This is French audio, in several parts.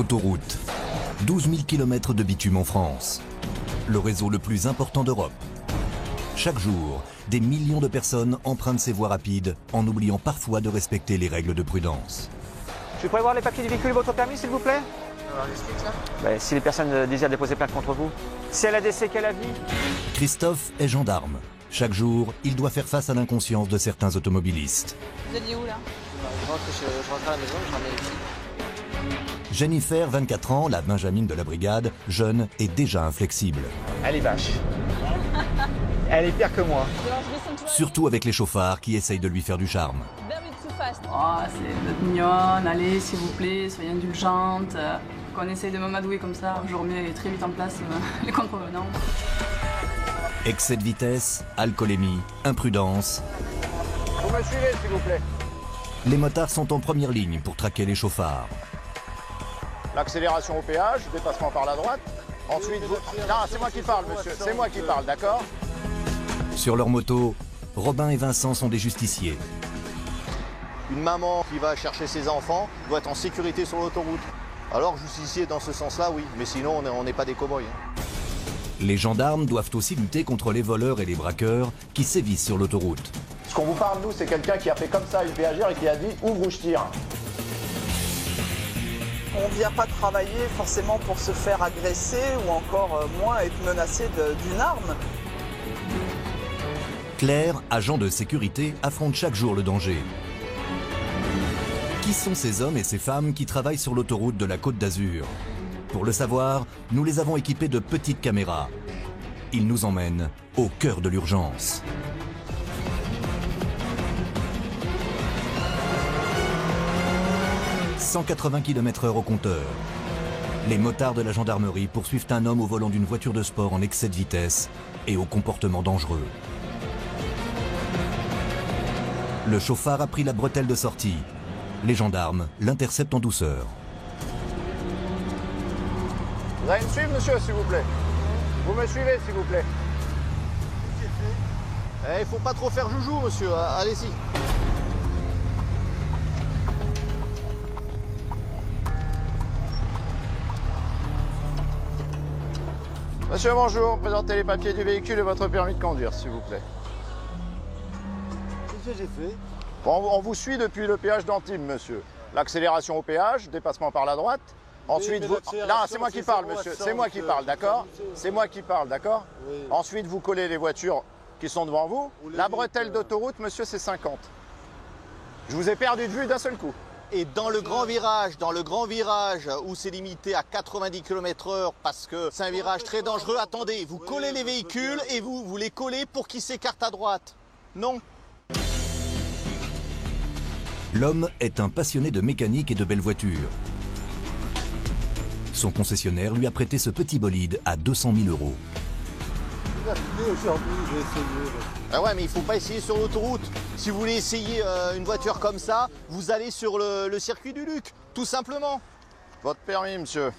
L'autoroute. 12 000 km de bitume en France. Le réseau le plus important d'Europe. Chaque jour, des millions de personnes empruntent ces voies rapides en oubliant parfois de respecter les règles de prudence. Je pourrais voir les papiers du véhicule et votre permis, s'il vous plaît? Alors, explique ça. Si les personnes désirent déposer plainte contre vous. Si elle a décès, qu'elle a vie. Christophe est gendarme. Chaque jour, il doit faire face à l'inconscience de certains automobilistes. Vous alliez où là? Je rentre à la maison, je ramène les filles. Jennifer, 24 ans, la Benjamine de la brigade, jeune et déjà inflexible. Elle est vache. Elle est pire que moi. Surtout avec les chauffards qui essayent de lui faire du charme. Oh, c'est votre mignonne, allez s'il vous plaît, soyez indulgente. Qu'on essaye de m'amadouer comme ça, je remets très vite en place les contrevenants. Excès de vitesse, alcoolémie, imprudence. Vous me suivez, s'il vous plaît. Les motards sont en première ligne pour traquer les chauffards. L'accélération au péage, dépassement par la droite. Ensuite, vous... Non, c'est moi qui parle, monsieur. C'est moi qui parle, d'accord? Sur leur moto, Robin et Vincent sont des justiciers. Une maman qui va chercher ses enfants doit être en sécurité sur l'autoroute. Alors, justicier dans ce sens-là, oui. Mais sinon, on n'est pas des cow-boys. Les gendarmes doivent aussi lutter contre les voleurs et les braqueurs qui sévissent sur l'autoroute. Ce qu'on vous parle, nous, c'est quelqu'un qui a fait comme ça une péagère et qui a dit « ouvre ou je tire ». On ne vient pas travailler forcément pour se faire agresser ou encore moins être menacé d'une arme. Claire, agent de sécurité, affronte chaque jour le danger. Qui sont ces hommes et ces femmes qui travaillent sur l'autoroute de la Côte d'Azur? Pour le savoir, nous les avons équipés de petites caméras. Ils nous emmènent au cœur de l'urgence. « 180 km/h au compteur. Les motards de la gendarmerie poursuivent un homme au volant d'une voiture de sport en excès de vitesse et au comportement dangereux. Le chauffard a pris la bretelle de sortie. Les gendarmes l'interceptent en douceur. Vous allez me suivre, monsieur, s'il vous plaît? Vous me suivez, s'il vous plaît? Il ne faut pas trop faire joujou, monsieur. Allez-y. Monsieur, bonjour. Présentez les papiers du véhicule et votre permis de conduire, s'il vous plaît. Qu'est-ce que j'ai fait? Bon, on vous suit depuis le péage d'Antibes, monsieur. L'accélération au péage, dépassement par la droite. Ensuite, mais vous... Non, c'est moi qui parle, 0 à monsieur. 100, C'est moi qui parle, d'accord? C'est moi qui parle, d'accord? Oui. Ensuite, vous collez les voitures qui sont devant vous. Ou les La vitres, bretelle d'autoroute, monsieur, c'est 50. Je vous ai perdu de vue d'un seul coup. Et dans le grand virage où c'est limité à 90 km/h parce que c'est un virage très dangereux, attendez, vous collez les véhicules et vous les collez pour qu'ils s'écartent à droite. Non. L'homme est un passionné de mécanique et de belles voitures. Son concessionnaire lui a prêté ce petit bolide à 200 000 €. Aujourd'hui, j'ai essayé. Ah ouais, mais il ne faut pas essayer sur l'autoroute. Si vous voulez essayer une voiture comme ça, vous allez sur le circuit du Luc, tout simplement. Votre permis, monsieur.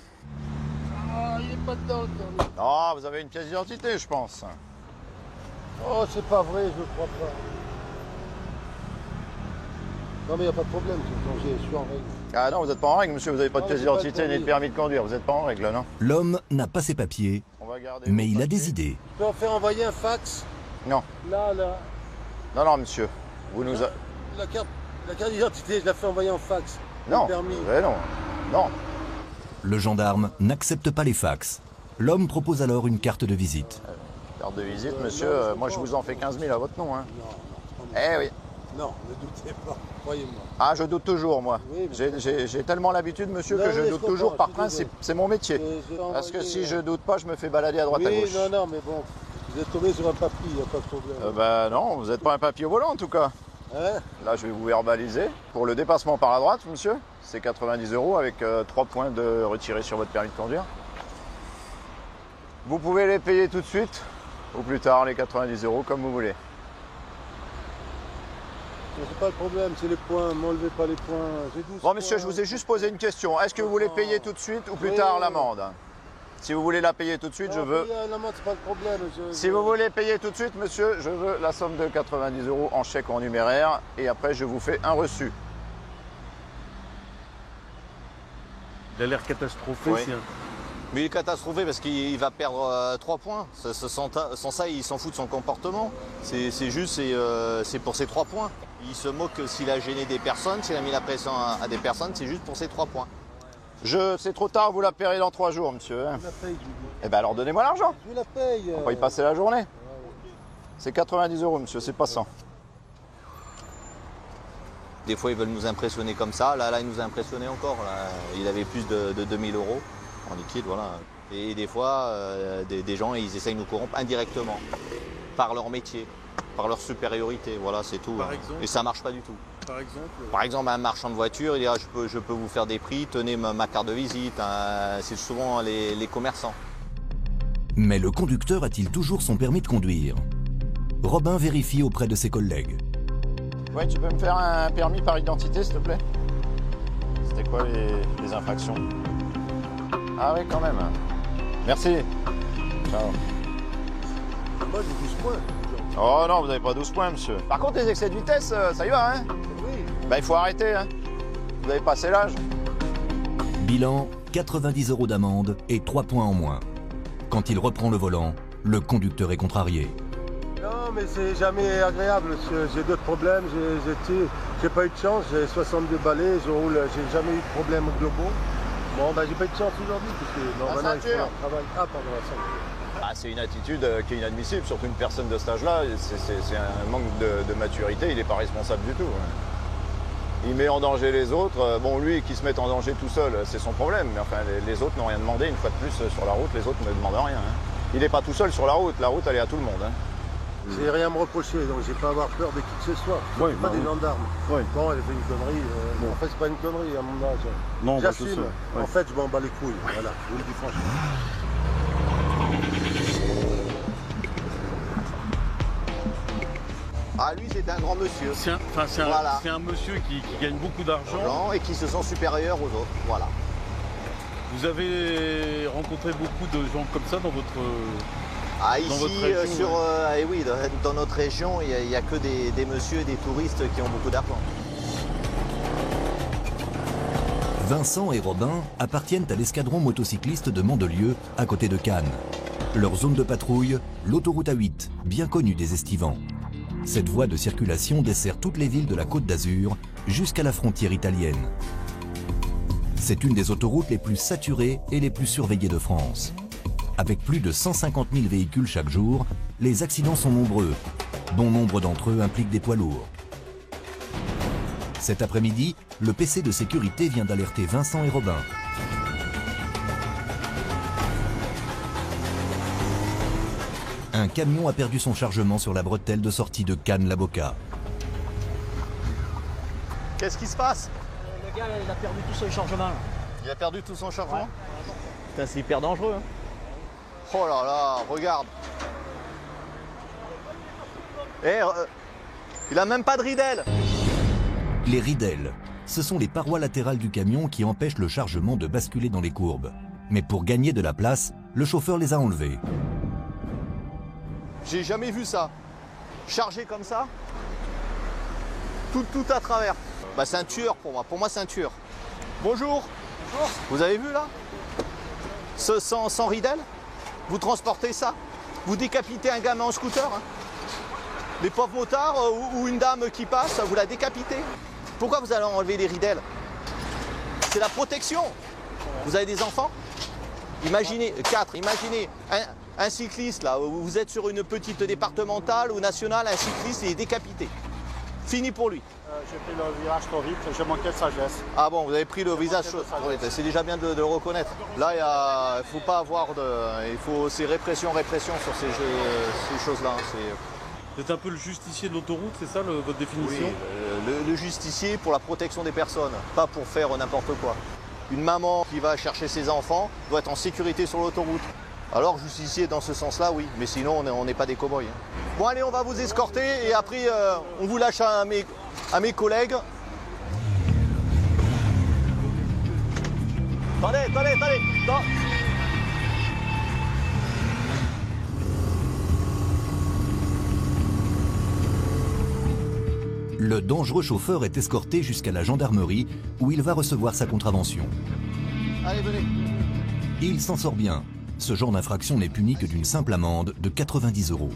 Ah, il n'est pas dedans, le permis. Ah, vous avez une pièce d'identité, je pense. Oh, c'est pas vrai, je ne crois pas. Non, mais il n'y a pas de problème, je suis en règle. Ah non, vous n'êtes pas en règle, monsieur, vous n'avez pas de Non, pièce j'ai pas de d'identité ni de permis. permis de conduire. Vous n'êtes pas en règle, non? L'homme n'a pas ses papiers, On va garder mais vos il a papiers. des idées. Je peux en faire envoyer un fax? Non, Là. non, non, monsieur. Vous nous a... La carte d'identité, je la fais envoyer en fax. Non, Le permis. non, non. Le gendarme n'accepte pas les fax. L'homme propose alors une carte de visite. Carte de visite, monsieur, non, je moi je comprends. vous en fais 15 000 à votre nom. Hein. Non, c'est pas Eh moi. oui. Non, ne doutez pas, croyez-moi. Ah, je doute toujours, moi. Oui, mais- J'ai tellement l'habitude, monsieur, Non, que je oui, doute je toujours comprends, par je suis principe. C'est mon métier. Je vais Parce que envoyer, si je doute pas, je me fais balader à droite à oui, gauche. non, mais bon, vous êtes tombé sur un papier, il n'y a pas de problème. Ben non, vous n'êtes pas un papier au volant en tout cas. Hein? Là, je vais vous verbaliser. Pour le dépassement par la droite, monsieur, c'est 90 € avec 3 points de retirés sur votre permis de conduire. Vous pouvez les payer tout de suite ou plus tard, les 90 € comme vous voulez. C'est pas le problème, c'est les points, m'enlevez pas les points. J'ai 12 Bon, monsieur, points. je vous ai juste posé une question. Est-ce que vous voulez payer tout de suite ou plus Oui, tard oui. l'amende? Si vous voulez la payer tout de suite, je Non, veux... payer un amende, c'est pas le problème. Si vous voulez payer tout de suite, monsieur, je veux la somme de 90 € en chèque ou en numéraire et après je vous fais un reçu. Il a l'air catastrophé. Oui. C'est un... Mais il est catastrophé parce qu'il va perdre 3 points. Sans ça, il s'en fout de son comportement. C'est juste, c'est pour ces 3 points. Il se moque s'il a gêné des personnes, s'il a mis la pression à des personnes, c'est juste pour ces 3 points. C'est trop tard, vous la paierez dans 3 jours, monsieur. Je la paye, je vous dis. Eh ben alors donnez-moi l'argent. Je la paye. On va y passer la journée. C'est 90 €, monsieur, c'est pas 100. Des fois, ils veulent nous impressionner comme ça. Là, il nous a impressionné encore. Là. Il avait plus de 2000 € en liquide, voilà. Et des fois, des gens, ils essayent de nous corrompre indirectement, par leur métier, par leur supériorité. Voilà, c'est tout. Par exemple, et ça marche pas du tout. Par exemple, un marchand de voitures, il dit je peux vous faire des prix, tenez ma carte de visite. C'est souvent les commerçants. Mais le conducteur a-t-il toujours son permis de conduire? Robin vérifie auprès de ses collègues. Ouais, tu peux me faire un permis par identité, s'il te plaît? C'était quoi les infractions? Ah oui, quand même. Merci. Ciao. Moi, j'ai 12 points. Oh non, vous n'avez pas 12 points, monsieur. Par contre, les excès de vitesse, ça y va, hein? Oui. Ben, il faut arrêter, hein. Vous avez passé l'âge. Bilan, 90 € d'amende et 3 points en moins. Quand il reprend le volant, le conducteur est contrarié. Non, mais c'est jamais agréable, monsieur. J'ai d'autres problèmes. J'ai pas eu de chance. J'ai 62 balais. Je roule. J'ai jamais eu de problème globaux. Bon, ben, j'ai pas eu de chance aujourd'hui, parce que normalement, il faut un travail. Ah, pardon, la ceinture. C'est une attitude qui est inadmissible, surtout une personne de cet âge-là. C'est un manque de maturité. Il n'est pas responsable du tout. Hein. Il met en danger les autres. Bon, lui, qui se met en danger tout seul, c'est son problème. Mais enfin, les autres n'ont rien demandé. Une fois de plus, sur la route, les autres ne demandent rien. Hein. Il n'est pas tout seul sur la route. La route, elle est à tout le monde. Hein. J'ai rien à me reprocher, donc j'ai pas à avoir peur de qui que ce soit. Ouais, pas des gendarmes. Ouais. Bon, elle a fait une connerie. Bon. En fait, c'est pas une connerie à mon âge. Non, j'assume. ouais. En fait, je m'en bats les couilles. Voilà, je vous le dis franchement. Ah, lui, c'est un grand monsieur. C'est un monsieur qui gagne beaucoup d'argent. Et qui se sent supérieur aux autres. Voilà. Vous avez rencontré beaucoup de gens comme ça dans votre... ici, oui, dans notre région, il n'y a que des messieurs et des touristes qui ont beaucoup d'argent. Vincent et Robin appartiennent à l'escadron motocycliste de Mandelieu, à côté de Cannes. Leur zone de patrouille, l'autoroute A8, bien connue des estivants. Cette voie de circulation dessert toutes les villes de la Côte d'Azur jusqu'à la frontière italienne. C'est une des autoroutes les plus saturées et les plus surveillées de France. Avec plus de 150 000 véhicules chaque jour, les accidents sont nombreux. Bon nombre d'entre eux impliquent des poids lourds. Cet après-midi, le PC de sécurité vient d'alerter Vincent et Robin. Un camion a perdu son chargement sur la bretelle de sortie de Cannes-la-Boca. Qu'est-ce qui se passe? Le gars, il a perdu tout son chargement. Il a perdu tout son chargement? Ouais. Putain, c'est hyper dangereux. Hein. Oh là là, regarde. Il a même pas de ridelle. Les ridelles, ce sont les parois latérales du camion qui empêchent le chargement de basculer dans les courbes. Mais pour gagner de la place, le chauffeur les a enlevées. J'ai jamais vu ça. Chargé comme ça, tout à travers. Bah, c'est un tueur pour moi. Pour moi, c'est un tueur. Bonjour. Bonjour. Vous avez vu là? Sans ridelle? Vous transportez ça? Vous décapitez un gamin en scooter? Hein? Les pauvres motards ou une dame qui passe, vous la décapitez? Pourquoi vous allez enlever les ridelles? C'est la protection. Vous avez des enfants? Imaginez, 4, imaginez un cycliste là, vous êtes sur une petite départementale ou nationale, un cycliste il est décapité. Fini pour lui. J'ai pris le virage trop vite, j'ai manqué de sagesse. Ah bon, vous avez pris le visage. Oui, c'est déjà bien de le reconnaître. Là, il ne faut pas avoir de... C'est répression sur ces choses-là. Vous êtes un peu le justicier de l'autoroute, c'est ça votre définition? Oui, le justicier pour la protection des personnes, pas pour faire n'importe quoi. Une maman qui va chercher ses enfants doit être en sécurité sur l'autoroute. Alors justicier dans ce sens-là, oui, mais sinon on n'est pas des cow-boys. Hein. Bon allez, on va vous escorter et après on vous lâche à mes collègues. Attendez. Non. Le dangereux chauffeur est escorté jusqu'à la gendarmerie où il va recevoir sa contravention. Allez, venez. Il s'en sort bien. Ce genre d'infraction n'est puni que d'une simple amende de 90 €.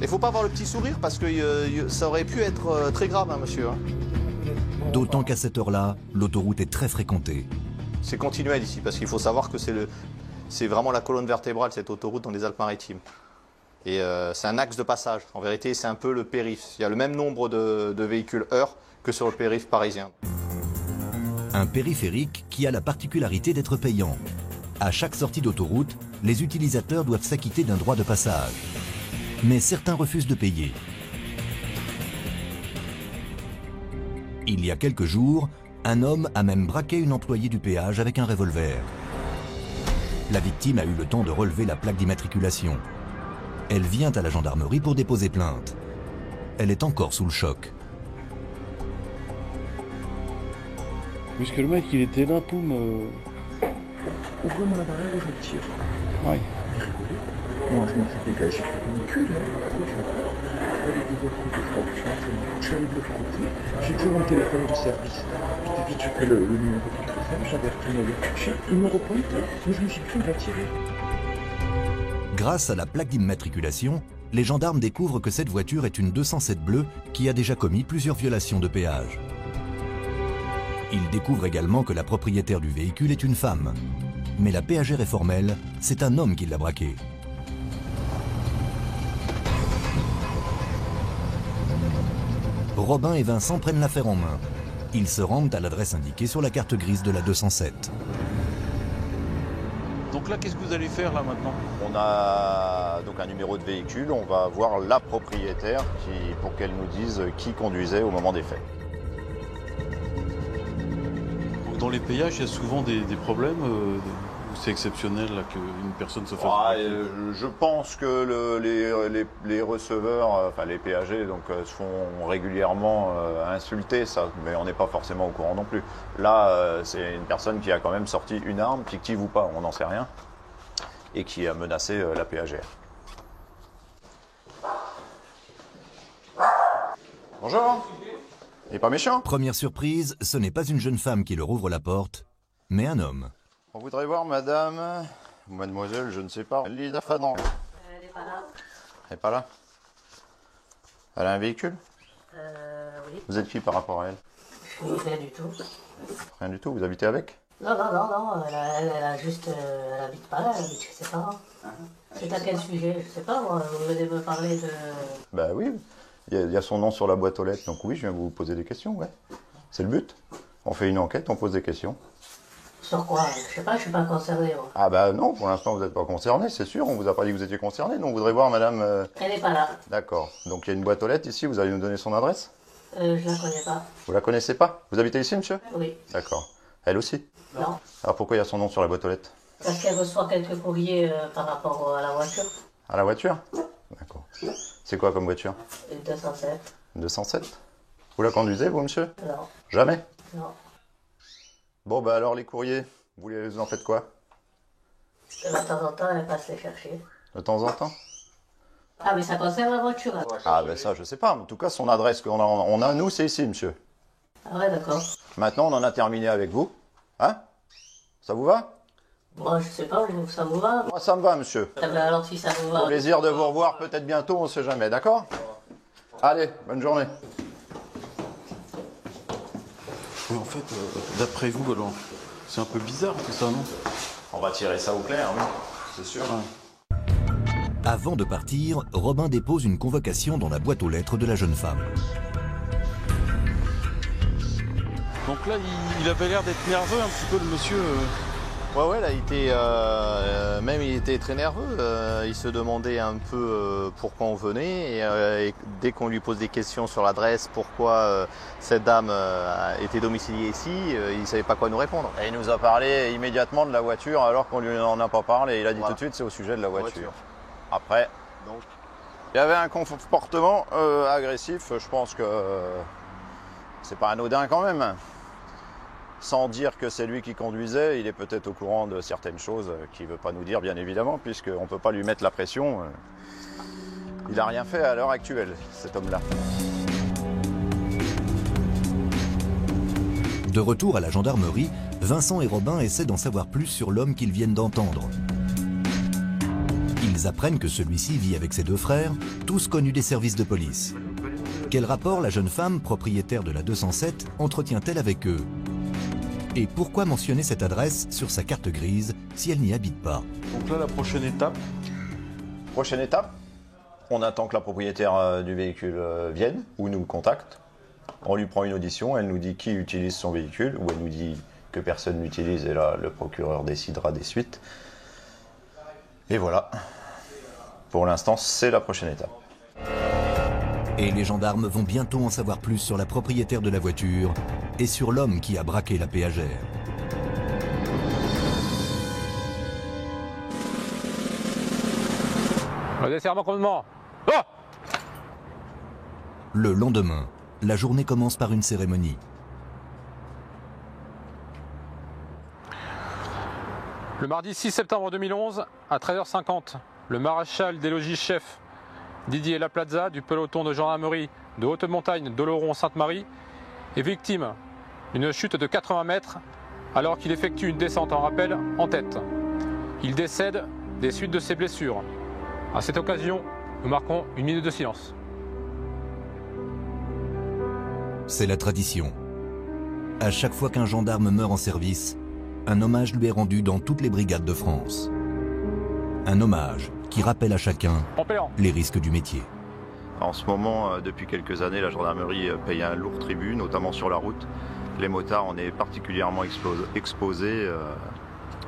Il faut pas avoir le petit sourire parce que ça aurait pu être très grave, hein, monsieur. Hein. D'autant qu'à cette heure-là, l'autoroute est très fréquentée. C'est continuel ici parce qu'il faut savoir que c'est vraiment la colonne vertébrale, cette autoroute dans les Alpes-Maritimes. Et c'est un axe de passage. En vérité, c'est un peu le périph'. Il y a le même nombre de véhicules heure que sur le périph' parisien. Un périphérique qui a la particularité d'être payant. À chaque sortie d'autoroute, les utilisateurs doivent s'acquitter d'un droit de passage. Mais certains refusent de payer. Il y a quelques jours, un homme a même braqué une employée du péage avec un revolver. La victime a eu le temps de relever la plaque d'immatriculation. Elle vient à la gendarmerie pour déposer plainte. Elle est encore sous le choc. Puisque le mec, il était là pour me... Ouvre-moi la barrière ou je le tire. Ouais. Moi, je m'en fous des gars, j'ai fait une cul, là. Pourquoi je vais aller des autres côtés, je suis allé de l'autre côté, j'ai pris mon téléphone de service. J'ai vite chopé le numéro de téléphone, j'avais retourné le toucher, il me repointe, mais je me suis pris, il a tiré. Grâce à la plaque d'immatriculation, les gendarmes découvrent que cette voiture est une 207 bleue qui a déjà commis plusieurs violations de péage. Ils découvrent également que la propriétaire du véhicule est une femme. Mais la péagère est formelle, c'est un homme qui l'a braquée. Robin et Vincent prennent l'affaire en main. Ils se rendent à l'adresse indiquée sur la carte grise de la 207. Donc là, qu'est-ce que vous allez faire là maintenant? On a donc un numéro de véhicule, on va voir la propriétaire pour qu'elle nous dise qui conduisait au moment des faits. Dans les péages, il y a souvent des problèmes où c'est exceptionnel qu'une personne se fasse braquer. Je pense que les receveurs, enfin les péagers, donc, se font régulièrement insulter, ça, mais on n'est pas forcément au courant non plus. Là, c'est une personne qui a quand même sorti une arme, fictive ou pas, on n'en sait rien, et qui a menacé la péagère. Bonjour. Il n'est pas méchant. Première surprise, ce n'est pas une jeune femme qui leur ouvre la porte, mais un homme. On voudrait voir madame, ou mademoiselle, je ne sais pas, Lisa Fanon. Elle n'est pas là. Elle n'est pas là? Elle a un véhicule? Oui. Vous êtes qui par rapport à elle? Rien du tout. Rien du tout, vous habitez avec? Non, elle a juste... elle habite pas là, elle habite chez ses parents. C'est à quel sujet? Je sais pas, moi, vous venez me parler de... Bah oui, il y a son nom sur la boîte aux lettres, donc oui, je viens vous poser des questions, ouais. C'est le but. On fait une enquête, on pose des questions. Sur quoi? Je sais pas, je suis pas concerné, moi. Ah bah non, pour l'instant vous n'êtes pas concerné, c'est sûr, on vous a pas dit que vous étiez concerné, donc on voudrait voir madame... Elle n'est pas là. D'accord, donc il y a une boîte aux lettres ici, vous allez nous donner son adresse? Je la connais pas. Vous la connaissez pas? Vous habitez ici, monsieur? Oui. D'accord. Elle aussi? Non. Alors pourquoi il y a son nom sur la boîte aux lettres? Parce qu'elle reçoit quelques courriers par rapport à la voiture. À la voiture? D'accord. C'est quoi comme voiture? Une 207. Une 207? Vous la conduisez, vous, monsieur? Non. Jamais? Non. Bon, bah alors les courriers, vous en faites quoi? De temps en temps, elle passe les chercher. De temps en temps? Ah, mais ça concerne la voiture. Hein. Ah, ben ça, je sais pas. En tout cas, son adresse qu'on a, nous, c'est ici, monsieur. Ah ouais, d'accord. Maintenant, on en a terminé avec vous. Hein? Ça vous va? Moi, je sais pas, ça vous va? Moi, ça me va, monsieur. Ah ben alors, si ça vous va... Au plaisir de vous revoir peut-être bientôt, on sait jamais, d'accord? Allez, bonne journée. Mais en fait, d'après vous, alors, c'est un peu bizarre tout ça, non? On va tirer ça au clair, oui, c'est sûr. Ouais. Avant de partir, Robin dépose une convocation dans la boîte aux lettres de la jeune femme. Donc là, il avait l'air d'être nerveux un petit peu, le monsieur. Ouais, là, il était très nerveux. Il se demandait un peu pourquoi on venait. Et dès qu'on lui pose des questions sur l'adresse, pourquoi cette dame était domiciliée ici, il ne savait pas quoi nous répondre. Et il nous a parlé immédiatement de la voiture alors qu'on lui en a pas parlé. Il a dit tout de suite, c'est au sujet de la voiture. Après, donc, il y avait un comportement agressif. Je pense que c'est pas anodin quand même. Sans dire que c'est lui qui conduisait, il est peut-être au courant de certaines choses qu'il ne veut pas nous dire, bien évidemment, puisqu'on ne peut pas lui mettre la pression. Il n'a rien fait à l'heure actuelle, cet homme-là. De retour à la gendarmerie, Vincent et Robin essaient d'en savoir plus sur l'homme qu'ils viennent d'entendre. Ils apprennent que celui-ci vit avec ses deux frères, tous connus des services de police. Quel rapport la jeune femme, propriétaire de la 207, entretient-elle avec eux? Et pourquoi mentionner cette adresse sur sa carte grise si elle n'y habite pas? Donc là, la prochaine étape. Prochaine étape, on attend que la propriétaire du véhicule vienne ou nous contacte. On lui prend une audition, elle nous dit qui utilise son véhicule, ou elle nous dit que personne n'utilise, et là, le procureur décidera des suites. Et voilà. Pour l'instant, c'est la prochaine étape. Et les gendarmes vont bientôt en savoir plus sur la propriétaire de la voiture et sur l'homme qui a braqué la péagère. Redesserrement commandement. Oh! Le lendemain, la journée commence par une cérémonie. Le mardi 6 septembre 2011, à 13h50, le maréchal des logis-chefs Didier Laplaza du peloton de gendarmerie de haute montagne d'Oloron-Sainte-Marie est victime d'une chute de 80 mètres alors qu'il effectue une descente en rappel en tête. Il décède des suites de ses blessures. À cette occasion, nous marquons une minute de silence. C'est la tradition. À chaque fois qu'un gendarme meurt en service, un hommage lui est rendu dans toutes les brigades de France. Un hommage qui rappelle à chacun les risques du métier. En ce moment, depuis quelques années, la gendarmerie paye un lourd tribut, notamment sur la route. Les motards en est particulièrement exposés.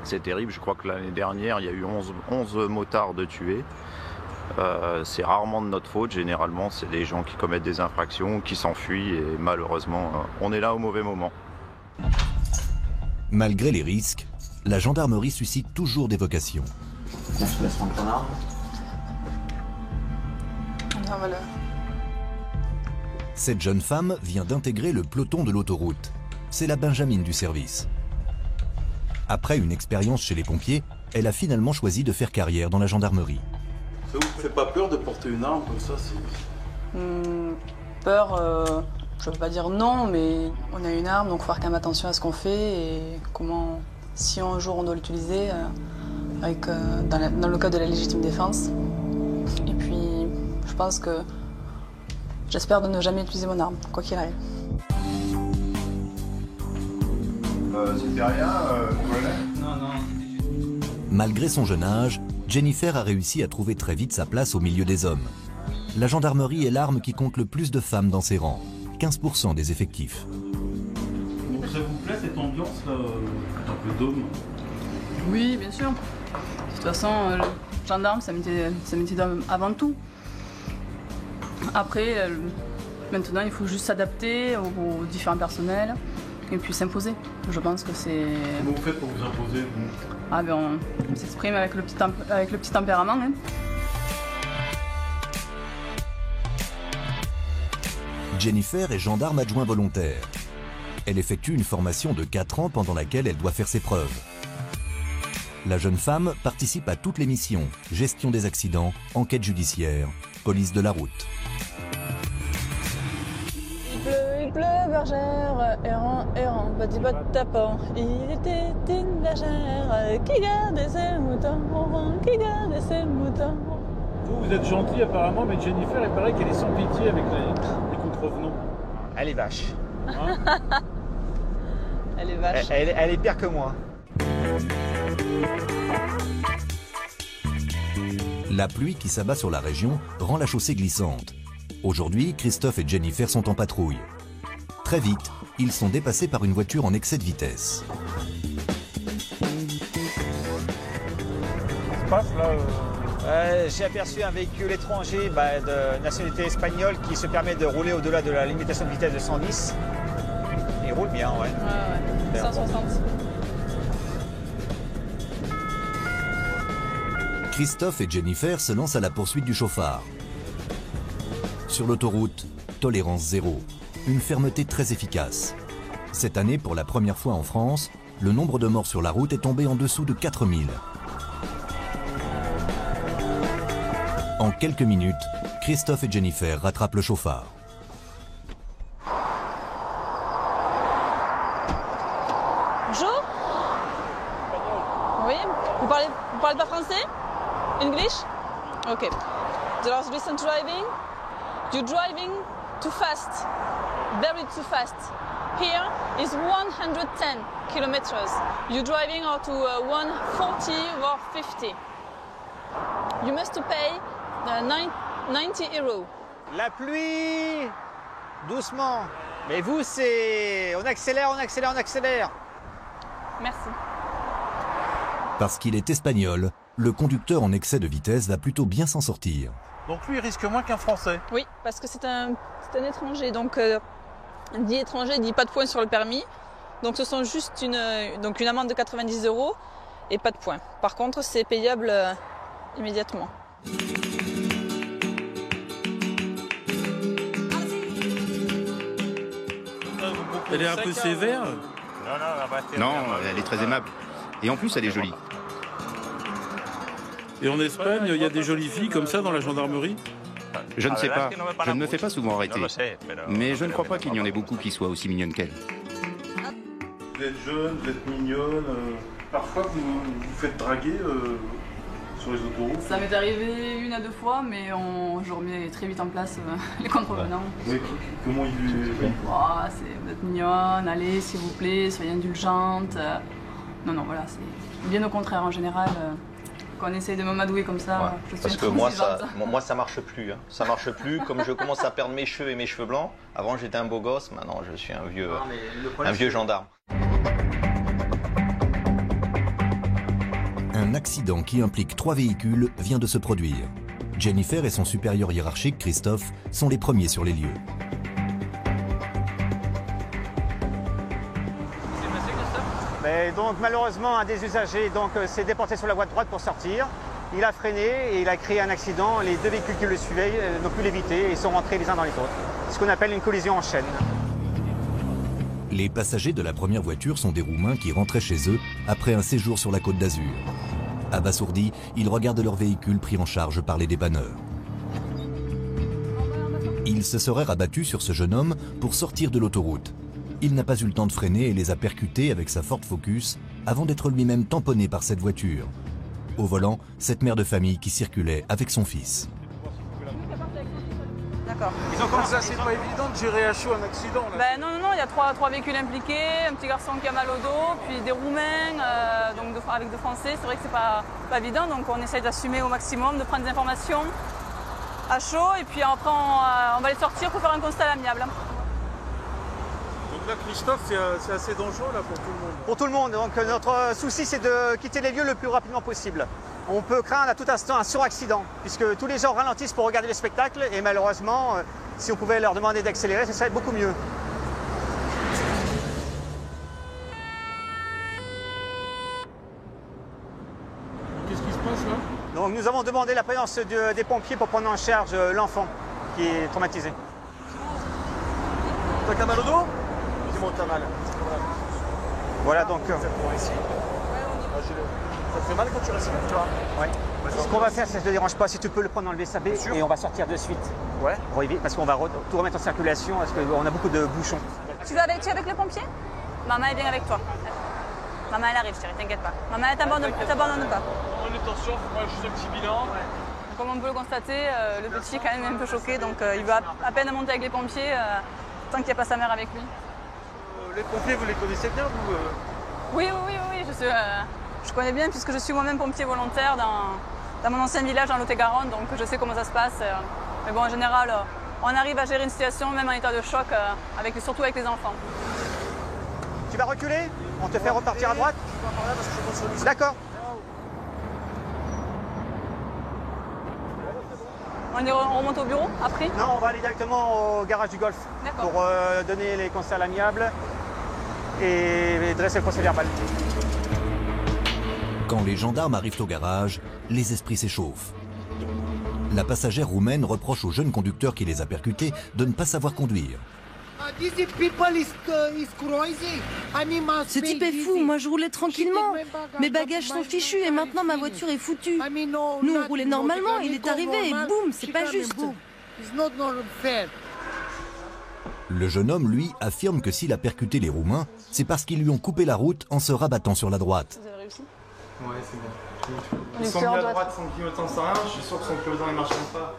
C'est terrible, je crois que l'année dernière, il y a eu 11 motards de tués. C'est rarement de notre faute, généralement c'est des gens qui commettent des infractions, qui s'enfuient et malheureusement, on est là au mauvais moment. Malgré les risques, la gendarmerie suscite toujours des vocations. Cette jeune femme vient d'intégrer le peloton de l'autoroute. C'est la Benjamine du service. Après une expérience chez les pompiers, elle a finalement choisi de faire carrière dans la gendarmerie. Ça vous fait pas peur de porter une arme comme ça? Peur, je ne veux pas dire non, mais on a une arme, donc il faut faire quand même attention à ce qu'on fait et comment, si un jour on doit l'utiliser, dans le cas de la légitime défense. Et puis, je pense que j'espère de ne jamais utiliser mon arme, quoi qu'il arrive. C'était rien, Non. Malgré son jeune âge, Jennifer a réussi à trouver très vite sa place au milieu des hommes. La gendarmerie est l'arme qui compte le plus de femmes dans ses rangs, 15% des effectifs. Donc ça vous plaît cette ambiance là, un peu d'homme? Oui, bien sûr. De toute façon, le gendarme, c'est un métier d'homme avant tout. Après, maintenant, il faut juste s'adapter aux différents personnels et puis s'imposer. Je pense que c'est... Comment vous faites pour vous imposer, vous? Ah ben, on s'exprime avec le petit tempérament. Hein. Jennifer est gendarme adjoint volontaire. Elle effectue une formation de 4 ans pendant laquelle elle doit faire ses preuves. La jeune femme participe à toutes les missions, gestion des accidents, enquête judiciaire, police de la route. Il pleut, bergère, errant, bâti tapant. Il était une bergère qui gardait ses moutons, qui gardait ses moutons. Vous êtes gentil apparemment, mais Jennifer, il paraît qu'elle est sans pitié avec les contrevenants. Elle est vache. Hein? Elle est vache. Elle est pire que moi. La pluie qui s'abat sur la région rend la chaussée glissante. Aujourd'hui, Christophe et Jennifer sont en patrouille. Très vite, ils sont dépassés par une voiture en excès de vitesse. Qu'est-ce qui se passe là J'ai aperçu un véhicule étranger de nationalité espagnole qui se permet de rouler au-delà de la limitation de vitesse de 110. Il roule bien, ouais. Ouais, 160. Christophe et Jennifer se lancent à la poursuite du chauffard. Sur l'autoroute, tolérance zéro. Une fermeté très efficace. Cette année, pour la première fois en France, le nombre de morts sur la route est tombé en dessous de 4000. En quelques minutes, Christophe et Jennifer rattrapent le chauffard. Bonjour. Vous parlez pas français? English? Okay. The last recent driving, you're driving too fast, very too fast. Here is 110 kilometers. You're driving out to 140 or 50. You must pay 90 euros. La pluie, doucement. Mais vous, c'est... On accélère, on accélère, on accélère. Merci. Parce qu'il est espagnol, le conducteur en excès de vitesse va plutôt bien s'en sortir. Donc lui, il risque moins qu'un Français. Oui, parce que c'est un étranger. Donc, dit étranger, dit pas de points sur le permis. Donc, ce sont juste une amende de 90 € et pas de points. Par contre, c'est payable immédiatement. Elle est un peu sévère. Non, elle est très aimable. Et en plus, elle est jolie. Et en Espagne, il y a des jolies filles comme ça dans la gendarmerie? Je ne sais pas. Je ne me fais pas souvent arrêter. Mais je ne crois pas qu'il y en ait beaucoup qui soient aussi mignonnes qu'elle. Vous êtes jeune, vous êtes mignonne. Parfois, vous faites draguer sur les autoroutes. Ça m'est arrivé 1 à 2 fois, mais je remets très vite en place les contrevenants. Oui, comment ils... Oh, vous êtes mignonne, allez, s'il vous plaît, soyez indulgente. Non, voilà, c'est bien au contraire, en général. Quand on essaye de m'amadouer comme ça, je suis parce que moi ça marche plus. Hein. Ça marche plus. Comme je commence à perdre mes cheveux et mes cheveux blancs, avant j'étais un beau gosse, maintenant je suis un vieux gendarme. Un accident qui implique 3 véhicules vient de se produire. Jennifer et son supérieur hiérarchique, Christophe, sont les premiers sur les lieux. Mais donc malheureusement un des usagers s'est déporté sur la voie de droite pour sortir. Il a freiné et il a créé un accident. Les 2 véhicules qui le suivaient n'ont pu l'éviter et sont rentrés les uns dans les autres. Ce qu'on appelle une collision en chaîne. Les passagers de la première voiture sont des Roumains qui rentraient chez eux après un séjour sur la Côte d'Azur. Abasourdis, ils regardent leur véhicule pris en charge par les dépanneurs. Ils se seraient rabattus sur ce jeune homme pour sortir de l'autoroute. Il n'a pas eu le temps de freiner et les a percutés avec sa Ford Focus avant d'être lui-même tamponné par cette voiture. Au volant, cette mère de famille qui circulait avec son fils. D'accord. Ça, c'est pas évident de gérer à chaud un accident là. Non, il y a trois véhicules impliqués, un petit garçon qui a mal au dos, puis des Roumains avec des Français. C'est vrai que c'est pas évident, donc on essaye d'assumer au maximum, de prendre des informations à chaud, et puis après on va les sortir pour faire un constat amiable. Là, Christophe, c'est assez dangereux là, pour tout le monde. Pour tout le monde. Donc notre souci, c'est de quitter les lieux le plus rapidement possible. On peut craindre à tout instant un suraccident, puisque tous les gens ralentissent pour regarder le spectacle, et malheureusement, si on pouvait leur demander d'accélérer, ce serait beaucoup mieux. Qu'est-ce qui se passe là? Donc nous avons demandé la présence des pompiers pour prendre en charge l'enfant qui est traumatisé. T'as mal au dos? Dis-moi où t'as mal. Voilà donc. Ça te fait mal quand tu respires, tu vois? Ouais. Ce qu'on va faire, ça ne te dérange pas, si tu peux le prendre dans le VSAB et on va sortir de suite. Ouais. Parce qu'on va tout remettre en circulation parce qu'on a beaucoup de bouchons. Tu vas avec les pompiers? Maman, elle vient avec toi. Maman, elle arrive, chérie, t'inquiète pas. Maman, elle t'abandonne pas. On est en surf, moi juste un petit bilan. Comme on peut le constater, le petit est quand même un peu choqué, donc il va à peine monter avec les pompiers tant qu'il n'y a pas sa mère avec lui. Les pompiers, vous les connaissez bien, vous Oui, je connais bien puisque je suis moi-même pompier volontaire dans mon ancien village en Lot-et-Garonne, donc je sais comment ça se passe. Mais bon, en général, on arrive à gérer une situation, même en état de choc, surtout avec les enfants. Tu vas reculer? On te fait repartir à droite? D'accord. On remonte au bureau après? Non, on va aller directement au garage du Golfe pour donner les constats à l'amiable et dresser le procès verbal. Quand les gendarmes arrivent au garage, les esprits s'échauffent. La passagère roumaine reproche au jeune conducteur qui les a percutés de ne pas savoir conduire. Ce type est fou, moi je roulais tranquillement. Mes bagages sont fichus et maintenant ma voiture est foutue. Nous on roulait normalement, il est arrivé et boum, c'est pas juste. Le jeune homme, lui, affirme que s'il a percuté les Roumains, c'est parce qu'ils lui ont coupé la route en se rabattant sur la droite. Vous avez réussi? Ouais, c'est bon. Ils sont mis à droite sans clignotant, sans rien. Je suis sûr que son clignotant ne marche pas.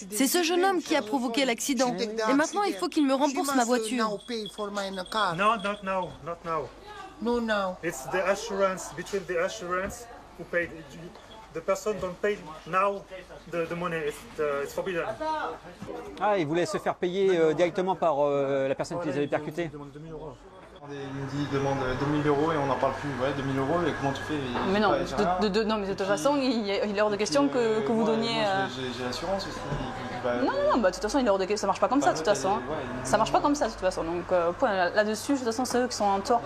C'est ce jeune homme qui a provoqué l'accident. Et maintenant, il faut qu'il me rembourse ma voiture. No, not now, not now. No, now. It's the assurance, between the assurance who paid. The person don't pay now the money. It's forbidden. Ah, il voulait se faire payer directement par la personne qui les avait percutés. Il demande 2000 €. Il me dit, il demande 2000 € et on n'en parle plus. Ouais, 2000 € et comment tu fais? Mais non, non, mais de toute façon, il est hors de question que vous donniez... J'ai l'assurance aussi. Non, bah, de toute façon, il est hors de question. Ça marche pas comme ça, de toute façon. Ça marche pas comme ça, de toute façon. Donc, là-dessus, de toute façon, c'est eux qui sont en tort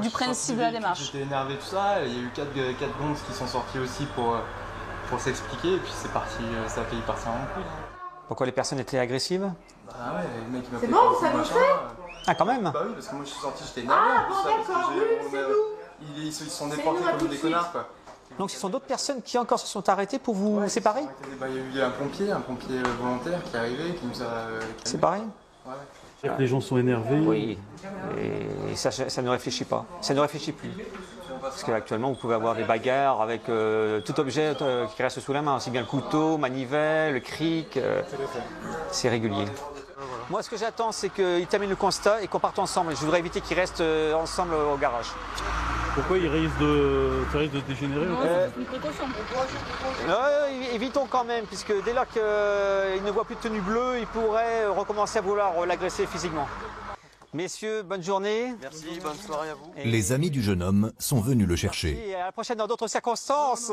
du principe de la démarche. J'étais énervé, tout ça. Il y a eu 4 bonds qui sont sortis aussi pour s'expliquer. Et puis c'est parti, ça a failli partir en couille. Pourquoi les personnes étaient agressives? Ah ouais, le mec il m'a fait... C'est bon, vous savez fait? Ah, quand même? Bah oui, parce que moi je suis sorti, j'étais énervé. Ah, bon, d'accord, oui, c'est nous. Ils se sont déportés comme des connards, quoi. Donc ce sont d'autres personnes qui encore se sont arrêtées pour vous séparer? Bah, il y a eu un pompier volontaire qui est arrivé, qui nous a... Séparés? Ouais. C'est-à-dire que les gens sont énervés? Oui, et ça ne réfléchit pas. Ça ne réfléchit plus. Parce qu'actuellement, vous pouvez avoir des bagarres avec tout objet qui reste sous la main, aussi bien le couteau, manivelle, le cric. C'est régulier. Moi, ce que j'attends, c'est qu'ils terminent le constat et qu'on parte ensemble. Je voudrais éviter qu'ils restent ensemble au garage. Pourquoi ça risque de dégénérer? C'est une précaution. Évitons quand même, puisque dès lors qu'il ne voit plus de tenue bleue, il pourrait recommencer à vouloir l'agresser physiquement. Messieurs, bonne journée. Merci, bonne soirée à vous. Les amis du jeune homme sont venus le chercher. Et à la prochaine dans d'autres circonstances.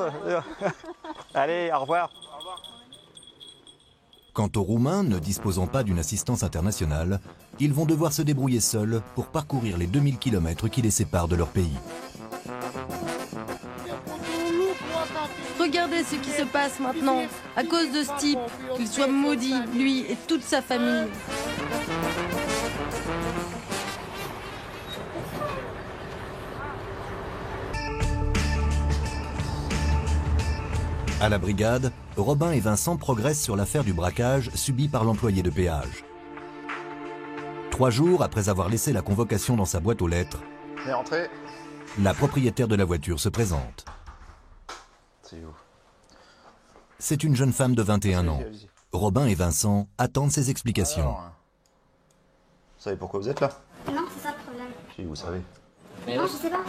Allez, au revoir. Quant aux Roumains, ne disposant pas d'une assistance internationale, ils vont devoir se débrouiller seuls pour parcourir les 2000 km qui les séparent de leur pays. Regardez ce qui se passe maintenant, à cause de ce type, qu'il soit maudit, lui et toute sa famille. À la brigade, Robin et Vincent progressent sur l'affaire du braquage subi par l'employé de péage. 3 jours après avoir laissé la convocation dans sa boîte aux lettres, la propriétaire de la voiture se présente. C'est une jeune femme de 21 ans. Robin et Vincent attendent ses explications. Alors, vous savez pourquoi vous êtes là? Non, c'est ça le problème. Si, vous savez. Mais non, je sais pas.